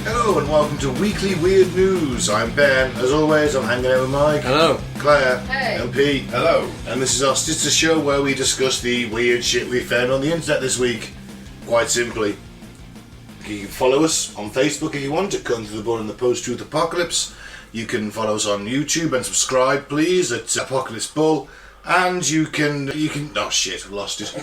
Hello and welcome to Weekly Weird News. I'm Ben. As always, I'm hanging out with Mike. Hello. Claire. Hey. And Pete. Hello. And this is our sister show where we discuss the weird shit we found on the internet this week. Quite simply. You can follow us on Facebook if you want, at Cutting Through the Bull in the Post-Truth Apocalypse. You can follow us on YouTube and subscribe, please, at Apocalypse Bull. And you can, oh shit, I've lost it.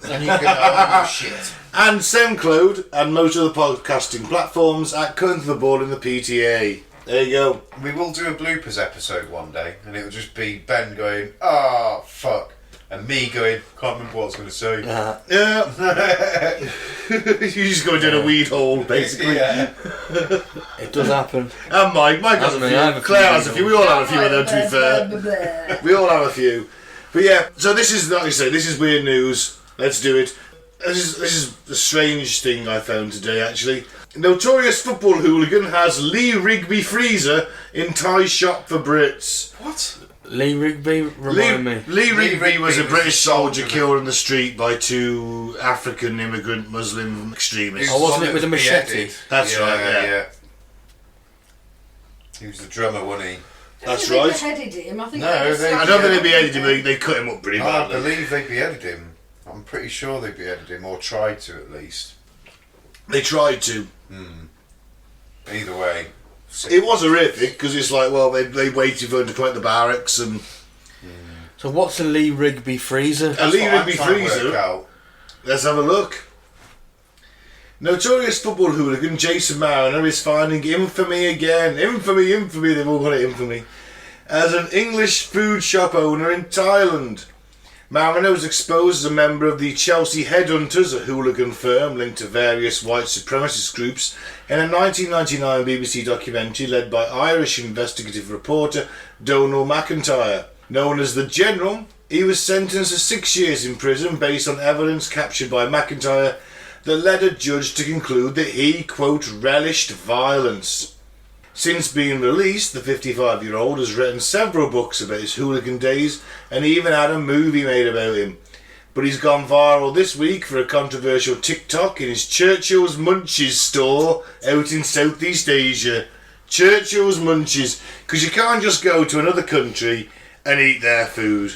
And you can, oh shit. And SoundCloud and most of the podcasting platforms at Cutting Through the Bull in the PTA. There you go. We will do a bloopers episode one day, and it'll just be Ben going, "Ah, fuck," and me going, "Can't remember what I was going to say." Yeah. You just go down a weed hole, basically. Yeah. It does happen. And Mike has Hasn't a he? I have few. a Claire few has a few. We all have a few of them, to be fair. We all have a few. But yeah, so this is, like I say, this is weird news. Let's do it. This is a strange thing I found today, actually. Notorious football hooligan has Lee Rigby freezer in Thai shop for Brits. What? Lee Rigby, remind me. Lee Rigby was a was British a soldier soldier killed in the street by two African immigrant Muslim extremists. Oh, wasn't it with a machete? Beheaded. That's right, yeah. He was the drummer, wasn't he? That's They right. beheaded him. I think No, they just they- I don't think they beheaded him, they cut him up pretty I badly. believe they beheaded him. I'm pretty sure they beheaded him, or tried to at least. They tried to. Either way. It was horrific, because it's like, well, they waited for him to come out the barracks and... So what's a Lee Rigby freezer? A Lee That's what I'm Rigby trying to work freezer. out. Let's have a look. Notorious football hooligan Jason Mariner is finding infamy again. Infamy, they've all got it, infamy. As an English food shop owner in Thailand. Mariner was exposed as a member of the Chelsea Headhunters, a hooligan firm linked to various white supremacist groups, in a 1999 BBC documentary led by Irish investigative reporter Donal McIntyre. Known as the General, he was sentenced to 6 years in prison based on evidence captured by McIntyre that led a judge to conclude that he, quote, relished violence. Since being released, the 55-year-old has written several books about his hooligan days and even had a movie made about him. But he's gone viral this week for a controversial TikTok in his Churchill's Munchies store out in Southeast Asia. Churchill's Munchies. Because you can't just go to another country and eat their food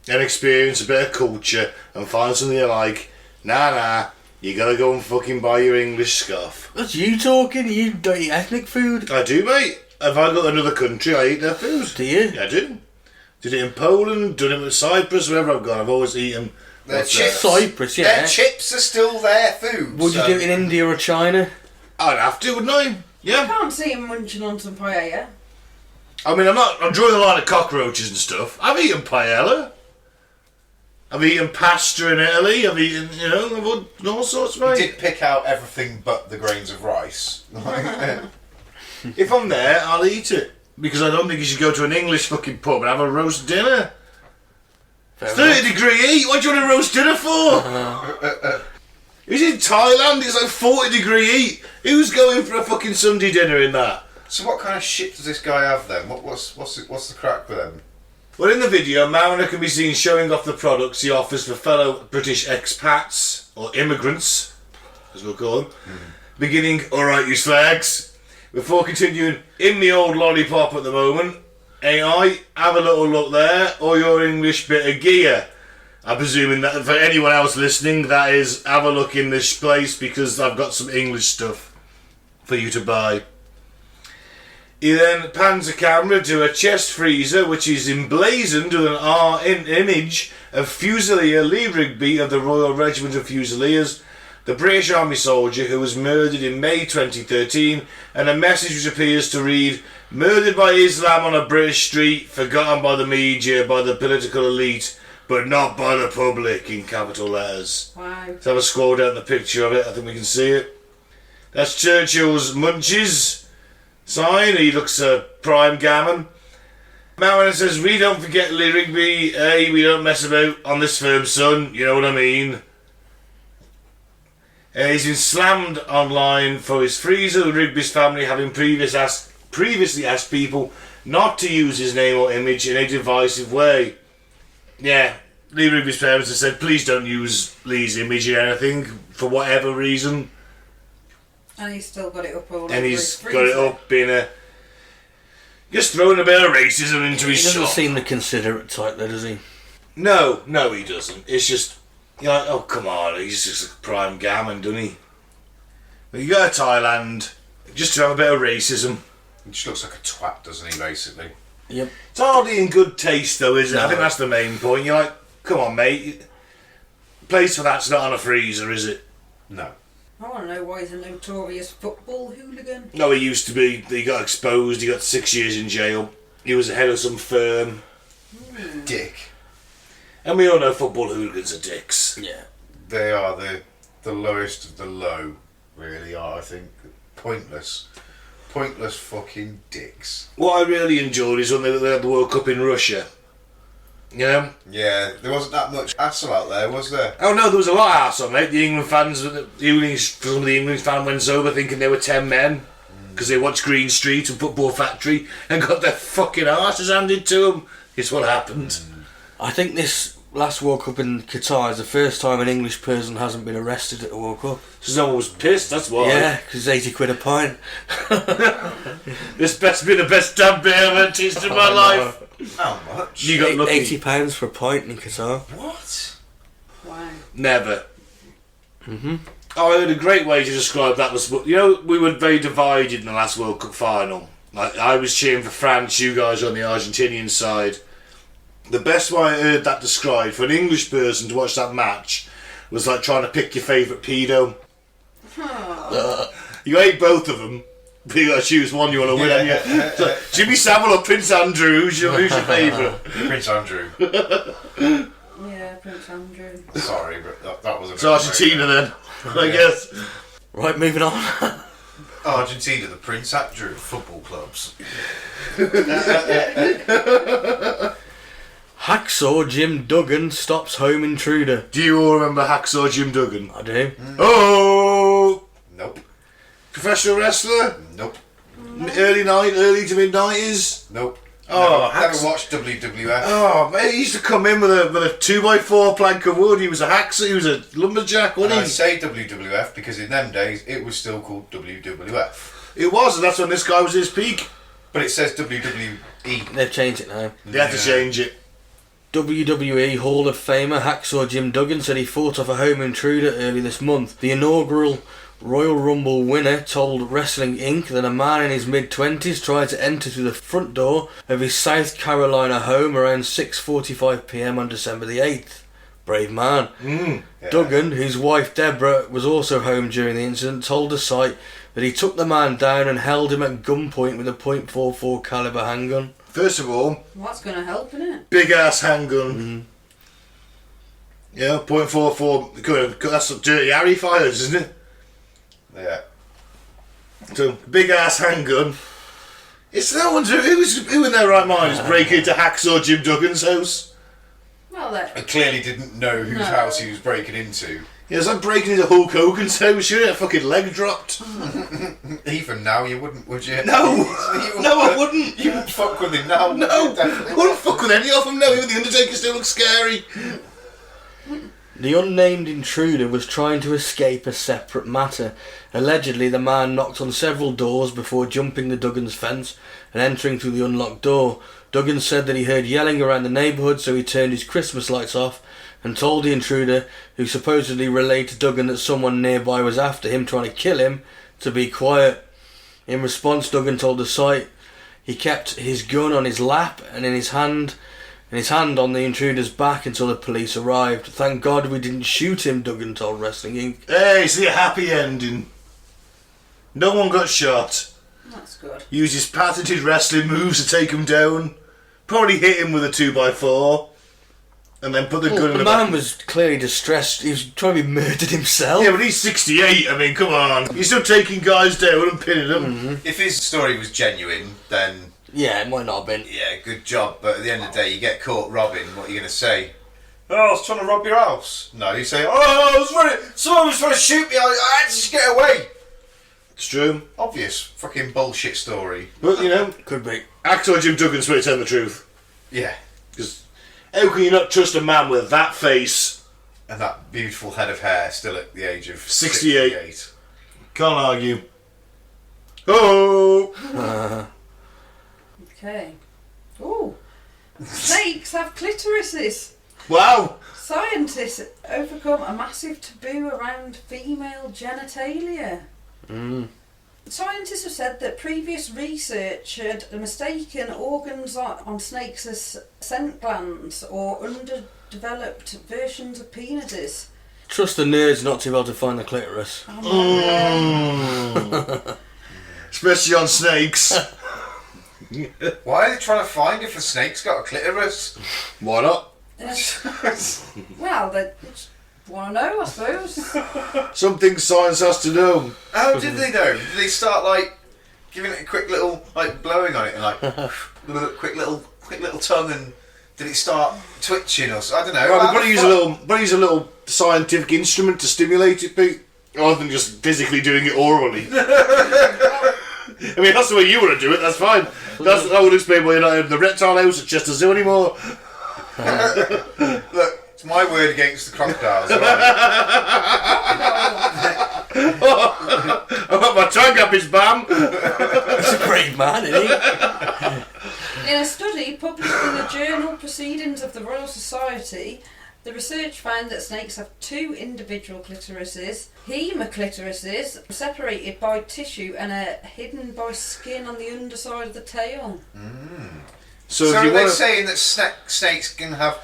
and experience a bit of culture and find something you like. Nah. You gotta go and fucking buy your English scoff. That's you talking? You don't eat ethnic food? I do, mate. If I go to another country, I eat their food. Do you? Yeah, I do. Did it in Poland, done it with Cyprus, wherever I've gone. I've always eaten. Their what's chips. that? Cyprus, yeah. Their chips are still their food. Would you do it in India or China? I'd have to, wouldn't I? I Yeah. can't see him munching on some paella. I mean, I'm drawing the line of cockroaches and stuff. I've eaten paella. I've eaten pasta in Italy. I've eaten, I've eaten all sorts, He mate. did pick out everything but the grains of rice. If I'm there, I'll eat it. Because I don't think you should go to an English fucking pub and have a roast dinner. Fair 30 degree heat? What do you want a roast dinner for? It's in Thailand, it's like 40 degree heat. Who's going for a fucking Sunday dinner in that? So what kind of shit does this guy have then? What's the crack with him? Well, in the video, Mariner can be seen showing off the products he offers for fellow British expats, or immigrants, as we'll call them, beginning, alright you slags, before continuing, in the old lollipop at the moment, ain't I? Have a little look there, or your English bit of gear. I'm presuming that for anyone else listening, that is, have a look in this place, because I've got some English stuff for you to buy. He then pans the camera to a chest freezer which is emblazoned with an image of Fusilier Lee Rigby of the Royal Regiment of Fusiliers, the British Army soldier who was murdered in May 2013, and a message which appears to read, "Murdered by Islam on a British street, forgotten by the media, by the political elite, but not by the public," in capital letters. Wow. Let's have a scroll down the picture of it, I think we can see it. That's Churchill's Munchies sign. He looks a prime gammon. Mariner says, we don't forget Lee Rigby, we don't mess about on this firm, son, you know what I mean. He's been slammed online for his freezer, with Rigby's family having previously asked people not to use his name or image in a divisive way. Yeah, Lee Rigby's parents have said, please don't use Lee's image in anything, for whatever reason. And he's still got it up all over And his he's freezer. got it up in a... just throwing a bit of racism into He his doesn't shop. seem the considerate type, though, does he? No, he doesn't. It's just, you're like, oh, come on, he's just a prime gammon, doesn't he? But you go to Thailand, just to have a bit of racism. He just looks like a twat, doesn't he, basically? Yep. It's hardly in good taste, though, is it? I No. think that's the main point. You're like, come on, mate. Place for that's not on a freezer, is it? No. I want to know why he's a notorious football hooligan. No, he used to be. He got exposed. He got 6 years in jail. He was the head of some firm. Dick. And we all know football hooligans are dicks. Yeah. They are the lowest of the low, really are, I think. Pointless. Pointless fucking dicks. What I really enjoyed is when they had the World Cup in Russia. You know? Yeah, there wasn't that much hassle out there, was there? Oh no, there was a lot of arse on it. The England fans, some of the England fans went sober thinking they were 10 men because they watched Green Street and Football Factory and got their fucking arses handed to them. It's what happened. I think this last World Cup in Qatar is the first time an English person hasn't been arrested at a World Cup. So no one was pissed, that's why. Yeah, because it's 80 quid a pint. This best be the best damn beer I've ever tasted in my life. How much? You got lucky. £80 for a pint in Qatar. What? Wow. Never. Oh, I heard a great way to describe that was, you know, we were very divided in the last World Cup final. Like, I was cheering for France, you guys were on the Argentinian side. The best way I heard that described for an English person to watch that match was like trying to pick your favourite pedo. You hate both of them, but you got to choose one you want to win. haven't you? It's like, Jimmy Savile or Prince Andrew? Who's your favourite? Prince Andrew. Yeah, Prince Andrew. Sorry, but that was a It's Argentina then, I guess. Right, moving on. Argentina, the Prince Andrew football clubs. Hacksaw Jim Duggan stops home intruder. Do you all remember Hacksaw Jim Duggan? I do. Oh! Nope. Professional wrestler? Nope. Early to mid 90s? Nope. Oh, never watched WWF. Oh, man, he used to come in with a 2x4 plank of wood. He was a hacksaw, he was a lumberjack, And wasn't I he? say WWF because in them days it was still called WWF. It was, and that's when this guy was at his peak. But it says WWE. They've changed it now. They had to change it. WWE Hall of Famer Hacksaw Jim Duggan said he fought off a home intruder early this month. The inaugural Royal Rumble winner told Wrestling Inc. that a man in his mid-20s tried to enter through the front door of his South Carolina home around 6:45 p.m. on December the 8th. Brave man. Yeah. Duggan, whose wife Deborah was also home during the incident, told the site that he took the man down and held him at gunpoint with a .44 caliber handgun. First of all, What's going to help, innit? big ass handgun. Yeah, .44. Good, that's what Dirty Harry fires, isn't it? Yeah. So, big ass handgun. It's no wonder who in their right mind is breaking into Hacksaw Jim Duggan's house. Well, I clearly didn't know whose No. house he was breaking into. Yeah, it's like breaking into Hulk Hogan's house. You'd get a fucking leg dropped. Even now you wouldn't, would you? No, You no, I wouldn't. You wouldn't fuck with him now. No, Definitely. I wouldn't fuck with any of them. No, even the Undertaker still looks scary. The unnamed intruder was trying to escape a separate matter. Allegedly, the man knocked on several doors before jumping the Duggan's fence and entering through the unlocked door. Duggan said that he heard yelling around the neighbourhood, so he turned his Christmas lights off and told the intruder, who supposedly relayed to Duggan that someone nearby was after him trying to kill him, to be quiet. In response, Duggan told the site he kept his gun on his lap and in his hand on the intruder's back until the police arrived. Thank God we didn't shoot him, Duggan told Wrestling Inc. Hey, see a happy ending. No one got shot. that's good. Used his patented wrestling moves to take him down. Probably hit him with a 2x4. And then put the gun in The the man back. was clearly distressed. He was trying to be murdered himself. Yeah, but he's 68. I mean, come on. He's still taking guys down and pinning them. If his story was genuine, then Yeah, it might not have been. Yeah, good job. But at the end of the day, you get caught robbing. What are you going to say? Oh, I was trying to rob your house. No, you say, someone was trying to shoot me. I had to just get away. It's true. Obvious fucking bullshit story. But, you know, Could be. Axel Jim Duggan's way to tell the truth. Yeah. Because how can you not trust a man with that face? And that beautiful head of hair still at the age of 68. Can't argue. Oh! Okay. Ooh. Snakes have clitorises. Wow! Scientists overcome a massive taboo around female genitalia. Scientists have said that previous research had mistaken organs on snakes as scent glands or underdeveloped versions of penises. Trust the nerds not to be able to find the clitoris. Especially on snakes. Why are they trying to find if a snake's got a clitoris? Why not? Well, they just want to know, I suppose. Something science has to know. How did they know? Did they start like giving it a quick little like blowing on it and like quick little tongue, and did it start twitching or so? I don't know. Well, they've got to use a little scientific instrument to stimulate it, Pete, rather than just physically doing it orally. I mean, that's the way you want to do it. That's fine. That would explain why you're not in the reptile house at Chester Zoo anymore. Look, it's my word against the crocodiles. Right? I've got my tongue up his bum. He's a brave man, isn't he? In a study published in the journal Proceedings of the Royal Society, the research found that snakes have two individual clitorises, hemoclitorises, separated by tissue and are hidden by skin on the underside of the tail. So So if you are they want to... saying that snakes can have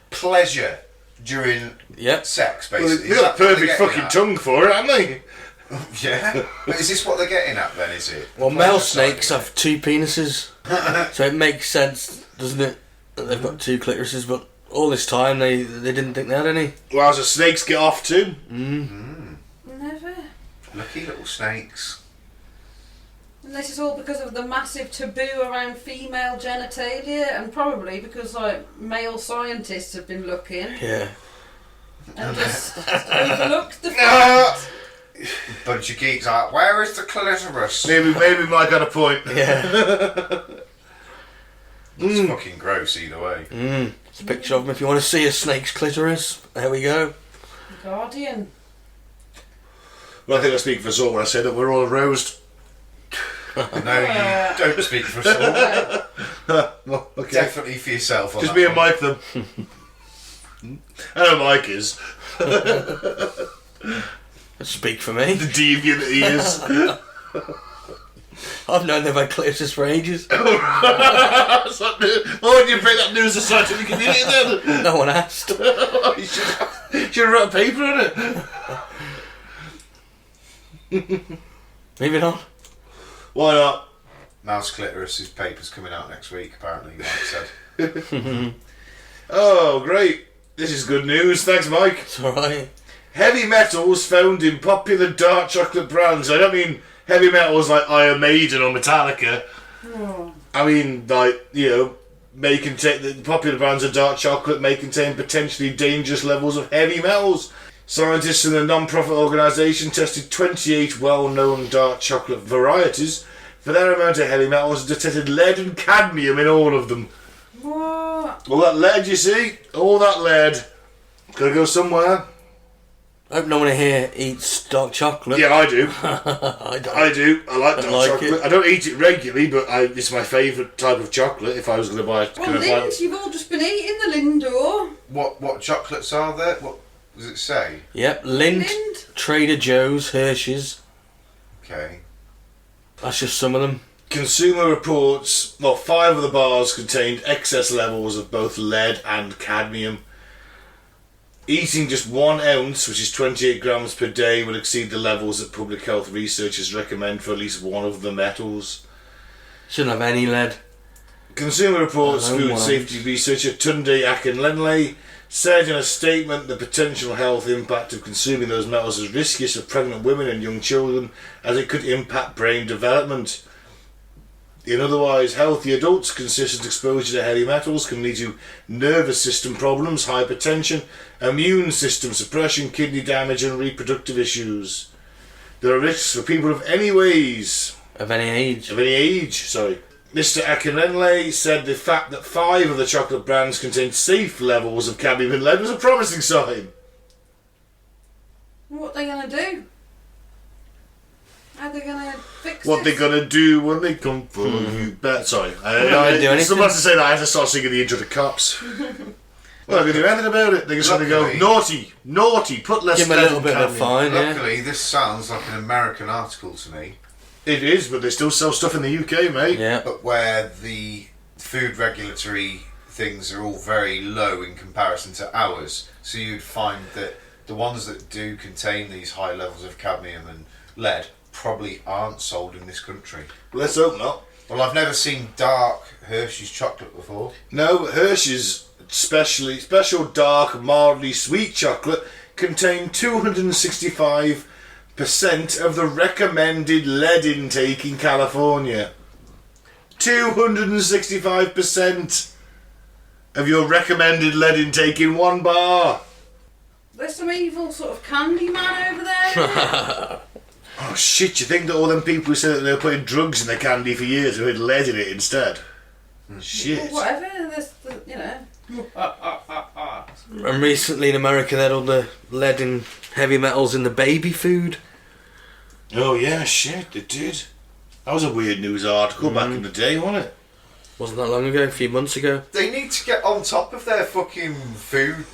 pleasure during sex, Well, basically? they've Is got a that what they're perfect getting fucking at? tongue for it, haven't they? Yeah. But is this what they're getting at then, is it? Well, The male pleasure side snakes of it? have two penises, so it makes sense, doesn't it, that they've got two clitorises, but all this time they didn't think they had any. Well, so snakes get off too. Never. Lucky little snakes. And this is all because of the massive taboo around female genitalia, and probably because like male scientists have been looking Yeah. and just overlooked the fact. Bunch of geeks are like, where is the clitoris? Maybe Mike had a point. Yeah. It's fucking gross either way. It's a picture of them if you want to see a snake's clitoris. There we go. Guardian. Well, I think I speak for us all when I say that we're all aroused. No, you don't speak for us all. Well, okay. Definitely for yourself. On Just that me and one. Mike then. I know Mike is. Speak for me. The deviant that he is. I've known they've had clitoris for ages. Why would you break that news to scientific community then? No one asked. You should have wrote a paper on it. Moving on. Why not? Mouse clitoris' paper's coming out next week, apparently, Mike said. Oh, great. This is good news. Thanks, Mike. It's alright. Heavy metals found in popular dark chocolate brands. I don't mean heavy metals like Iron Maiden or Metallica. I mean, like, you know, the popular brands of dark chocolate may contain potentially dangerous levels of heavy metals. Scientists in a non-profit organisation tested 28 well-known dark chocolate varieties. For their amount of heavy metals, detected lead and cadmium in all of them. What? All that lead, you see? All that lead. Gotta go somewhere. I hope no one here eats dark chocolate. Yeah, I do. I don't. I do. I like dark like chocolate. it. I don't eat it regularly, but it's my favourite type of chocolate. If I was going to buy it, Well, Lind, you've all just been eating the Lindor. What chocolates are there? What does it say? Yep, Lind, Lind. Trader Joe's, Hershey's. Okay. That's just some of them. Consumer Reports, 5 of the bars contained excess levels of both lead and cadmium. Eating just 1 ounce, which is 28 grams per day, would exceed the levels that public health researchers recommend for at least one of the metals. Shouldn't have any lead. Consumer Reports No food one. safety researcher Tunde Akinlenle said in a statement the potential health impact of consuming those metals is riskiest for pregnant women and young children as it could impact brain development. In otherwise healthy adults, consistent exposure to heavy metals can lead to nervous system problems, hypertension, immune system suppression, kidney damage and reproductive issues. There are risks for people of any age. Mr. Akinenle said the fact that 5 of the chocolate brands contained safe levels of cadmium and lead was a promising sign. What are they going to do? How are they going to fix What this? they're going to do when they come for you. Sorry. Don't do anything. Someone to say that, I have to start singing the intro to Cops. Well, they can do anything about it. They can sort of go, naughty, put less give them a little bit of a fine, Luckily, this sounds like an American article to me. It is, but they still sell stuff in the UK, mate. Yeah. But where the food regulatory things are all very low in comparison to ours, so you'd find that the ones that do contain these high levels of cadmium and lead probably aren't sold in this country. Let's hope not. Well, I've never seen dark Hershey's chocolate before. No, Hershey's special dark, mildly sweet chocolate contained 265% of the recommended lead intake in California. 265% of your recommended lead intake in one bar. There's some evil sort of candy man over there. Oh shit, you think that all them people who said that they were putting drugs in their candy for years who had lead in it instead? Shit. Well, whatever, you know. And recently in America they had all the lead and heavy metals in the baby food. Oh yeah, shit, they did. That was a weird news article back in the day, wasn't it? Wasn't that long ago, a few months ago. They need to get on top of their fucking food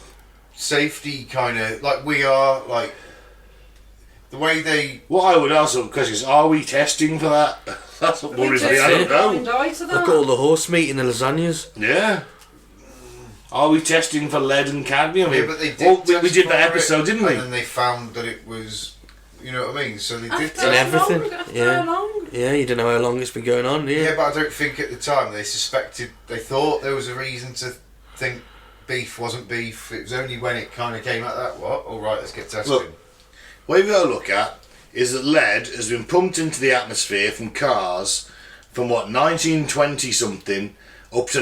safety kind of, like we are, like the way they... What I would ask them question is, are we testing for that? That's what worries me, I don't know. Look at all the horse meat in the lasagnas. Yeah. Are we testing for lead and cadmium? Yeah, but they did we did that episode, didn't we? And then they found that it was, you know what I mean? So they did After And test. everything. how long? Yeah, you don't know how long it's been going on, Yeah, but I don't think at the time they thought there was a reason to think beef wasn't beef. It was only when it kind of came out that, alright, let's get testing. Look, what you've got to look at is that lead has been pumped into the atmosphere from cars from 1920 something up to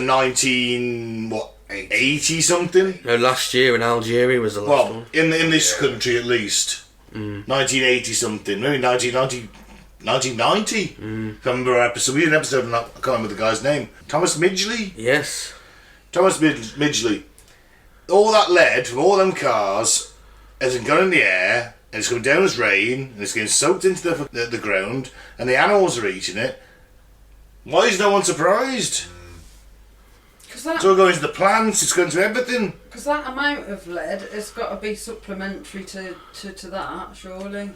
80 something. No, last year in Algeria was the last one. In this country at least. 1980 something, maybe 1990. If I remember our episode, we did an episode on that. I can't remember the guy's name. Thomas Midgley. Yes. Thomas Midgley. All that lead from all them cars has been gone in the air, and it's coming down as rain, and it's getting soaked into the ground, and the animals are eating it. Why is no one surprised? It's all going to the plants, it's going to everything. Because that amount of lead has got to be supplementary to that, surely.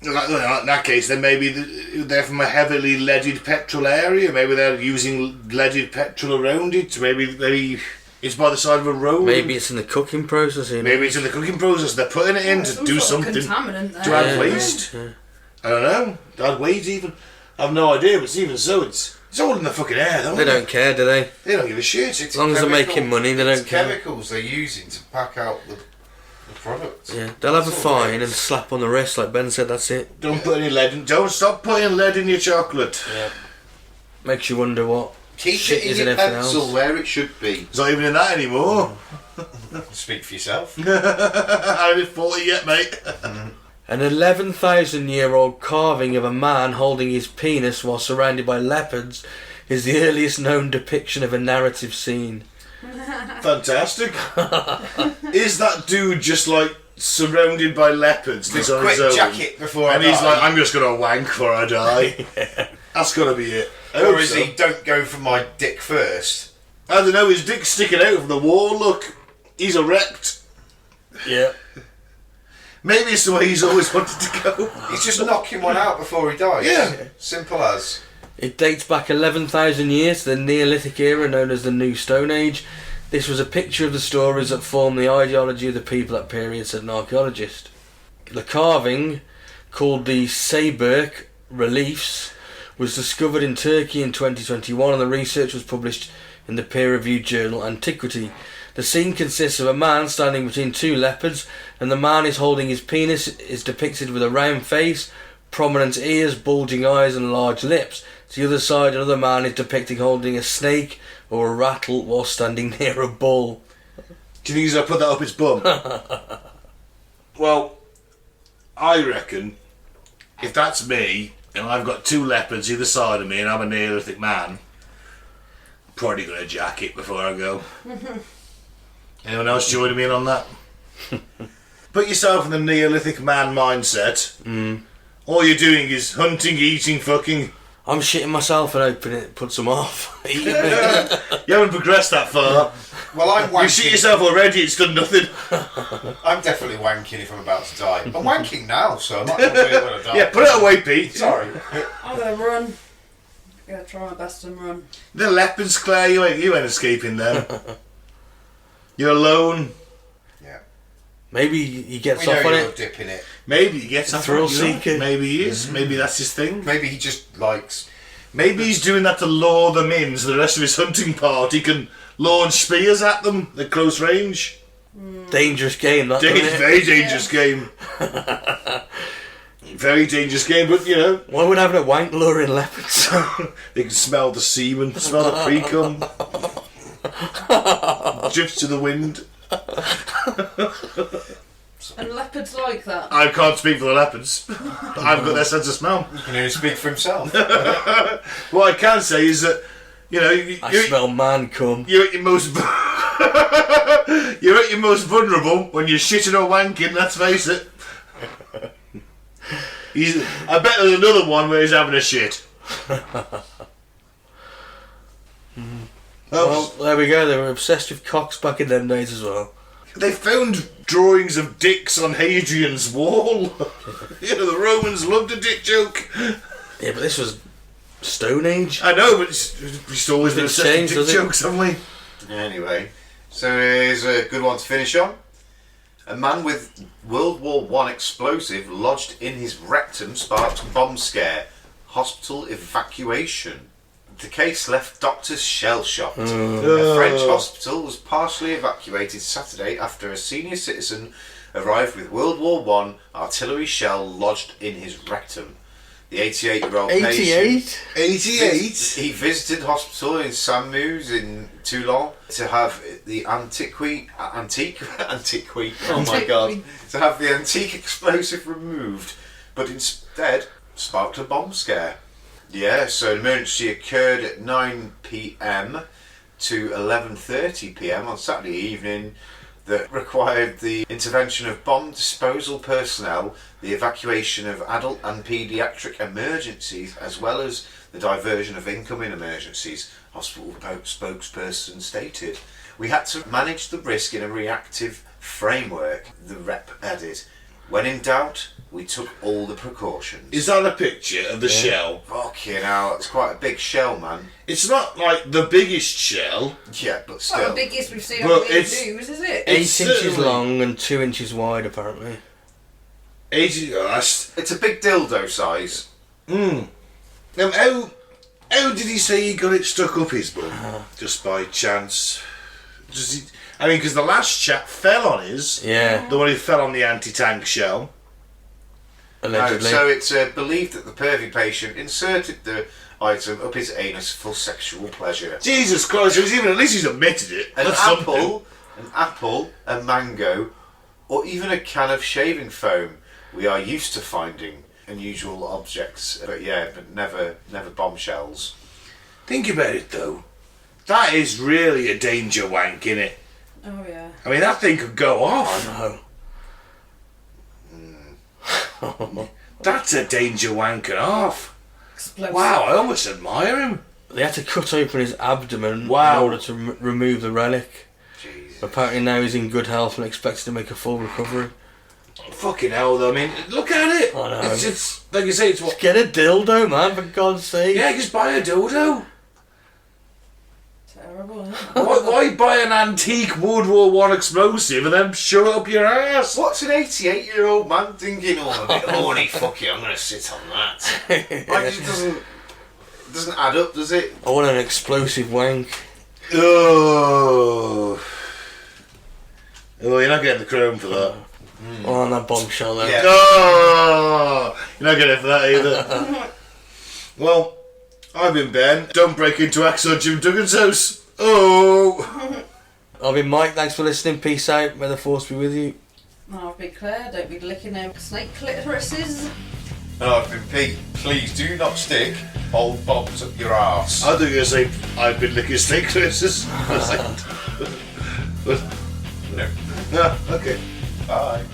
In that case, then maybe they're from a heavily leaded petrol area. Maybe they're using leaded petrol around it. Maybe it's by the side of a road. Maybe it's in the cooking process. Maybe it's in the cooking process. They're putting it in to do something. Contaminant there. To add waste. Yeah. I don't know. To add waste even. I have no idea, but even so, it's all in the fucking air, though. They don't care, do they? They don't give a shit. As long as they're making money, they don't care. Chemicals they're using to pack out the product. Yeah, they'll have a fine and slap on the wrist, like Ben said. That's it. Don't put any lead in. Don't stop putting lead in your chocolate. Yeah. Makes you wonder what. Keep shit it is in in your everything pencil else. where it should be. It's not even in that anymore. Speak for yourself. I haven't hit 40 yet, mate. An 11,000-year-old carving of a man holding his penis while surrounded by leopards is the earliest known depiction of a narrative scene. Fantastic. Is that dude just like surrounded by leopards? This on his quick own? jacket before I And he's die. like, I'm just going to wank before I die. That's got to be it. I Or hope is so. he, don't go for my dick first? I don't know, his dick's sticking out from the wall, look. He's erect. Yeah. Maybe it's the way he's always wanted to go. He's just knocking one out before he dies. Yeah. Simple as. It dates back 11,000 years to the Neolithic era known as the New Stone Age. This was a picture of the stories that formed the ideology of the people at that period, said an archaeologist. The carving, called the Sayberk reliefs, was discovered in Turkey in 2021 and the research was published in the peer-reviewed journal Antiquity. The scene consists of a man standing between two leopards and the man is holding his penis, is depicted with a round face, prominent ears, bulging eyes and large lips. To the other side, another man is depicted holding a snake or a rattle while standing near a bull. Do you think he's going to put that up his bum? Well, I reckon if that's me and I've got 2 leopards either side of me and I'm a Neolithic man, I'm probably going to jack it before I go. Anyone else joining me in on that? Put yourself in the Neolithic man mindset. All you're doing is hunting, eating, fucking. I'm shitting myself and hoping it puts them off. Eating me. You haven't progressed that far. Well, I'm wanking. You shit yourself already, it's done nothing. I'm definitely wanking if I'm about to die. I'm wanking now, so I might not be able to die. Yeah, put it away, Pete. Sorry. I'm going to run. I'm going to try my best and run. The leopards, Claire, you ain't escaping them. You're alone. Yeah. Maybe he gets We off know on you're it. dipping it. Maybe he gets off Thrill on it, you know. seeker. Maybe he is. Maybe that's his thing. Maybe he just likes. Maybe he's doing that to lure them in so the rest of his hunting party can launch spears at them at close range. Dangerous game, that isn't it? Very dangerous game. Very dangerous game, but you know. Why would having a wank luring leopards? They can smell the semen, smell the pre-cum. Drifts to the wind. And leopards like that. I can't speak for the leopards. I've got their sense of smell. He can only speak for himself. What I can say is that, you know, I smell man cum. you're at your most you're at your most vulnerable when you're shitting or wanking. Let's face it. I bet there's another one where he's having a shit. Well, there we go. They were obsessed with cocks back in them days as well. They found drawings of dicks on Hadrian's wall. You know, the Romans loved a dick joke. Yeah, but this was Stone Age. I know, but it's always been obsessed with changed, dick does it? jokes, haven't we? Anyway, so here's a good one to finish on. A man with World War I explosive lodged in his rectum sparked bomb scare. Hospital evacuation. The case left doctors shell-shocked. A French hospital was partially evacuated Saturday after a senior citizen arrived with World War I artillery shell lodged in his rectum. The 88-year-old patient... 88? He visited hospital in Saint-Meuse in Toulon to have the antique, oh my god, to have the antique explosive removed, but instead sparked a bomb scare. Yeah, so an emergency occurred at 9 p.m. to 11:30 p.m. on Saturday evening that required the intervention of bomb disposal personnel, the evacuation of adult and paediatric emergencies, as well as the diversion of incoming emergencies, hospital spokesperson stated. We had to manage the risk in a reactive framework, the rep added. When in doubt, we took all the precautions. Is that a picture of the shell? Fucking hell, it's quite a big shell, man. It's not like the biggest shell. Yeah, but Not still. the biggest we've seen Well, on the it's- news, is it? 8 It's inches certainly- long and 2 inches wide, apparently. 80. That's. It's a big dildo size. How did he say he got it stuck up his bum? Just by chance? Because the last chap fell on his. Yeah, The one who fell on the anti-tank shell. allegedly. No, so it's believed that the pervy patient inserted the item up his anus for sexual pleasure. Jesus Christ! At least he's admitted it. An That's apple, a mango, or even a can of shaving foam. We are used to finding unusual objects, but never bombshells. Think about it though. That is really a danger wank, innit? Oh yeah. I mean, that thing could go off. No. That's a danger wank and off. Explosive. Wow, I almost admire him. They had to cut open his abdomen Wow. in order to remove the relic. Jesus. Apparently now he's in good health and expects to make a full recovery. Fucking hell, though. I mean, look at it. I know. It's like you say, it's what. Get a dildo, man, for God's sake. Yeah, just buy a dildo. Terrible, isn't it? Why buy an antique World War I explosive and then shove it up your ass? What's an 88-year-old man thinking? Oh, I'm a bit horny. Fuck it, I'm going to sit on that. Like, it doesn't add up, does it? I want an explosive wank. Oh, you're not getting the chrome for that. Oh, on that bombshell there. Yeah. Oh, you're not getting it for that either. Well, I've been Ben. Don't break into Axel Jim Duggan's house. Oh! I've been Mike. Thanks for listening. Peace out. May the force be with you. I'll be Claire. Don't be licking over snake clitorises. And I've been Pete. Please do not stick old bobs up your arse. I thought you were going to say, I've been licking snake clitorises. No. Yeah, okay. Bye.